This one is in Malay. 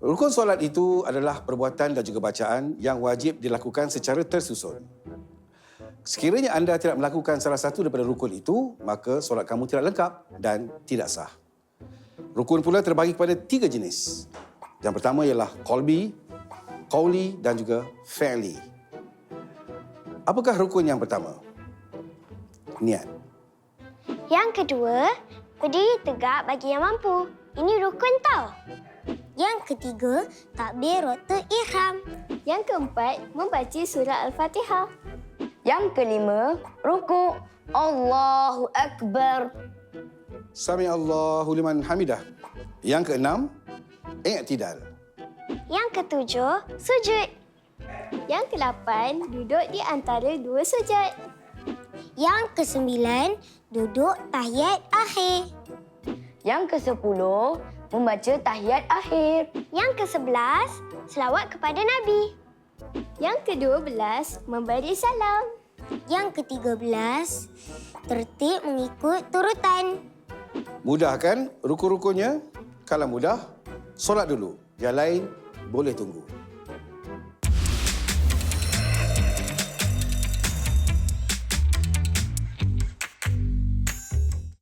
Rukun solat itu adalah perbuatan dan juga bacaan yang wajib dilakukan secara tersusun. Sekiranya anda tidak melakukan salah satu daripada rukun itu, maka solat kamu tidak lengkap dan tidak sah. Rukun pula terbagi kepada 3 jenis. Yang pertama ialah qalbi, qauli dan juga fi'li. Apakah rukun yang pertama? Niat. Yang kedua, berdiri tegak bagi yang mampu. Ini rukun tau. Yang ketiga, takbir waktu ihram. Yang keempat, membaca surah Al-Fatihah. Yang kelima, rukuk. Allahu Akbar. Sami Allahu liman hamidah. Yang keenam, i'tidal. Yang ketujuh, sujud. Yang kedelapan, duduk di antara 2 sujud. Yang kesembilan, duduk tahiyat akhir. Yang ke-10, membaca tahiyat akhir. Yang ke-11, selawat kepada Nabi. Yang ke-12, memberi salam. Yang ke-13, tertib mengikut turutan. Mudah kan rukun-rukunnya? Kalau mudah, solat dulu. Yang lain boleh tunggu.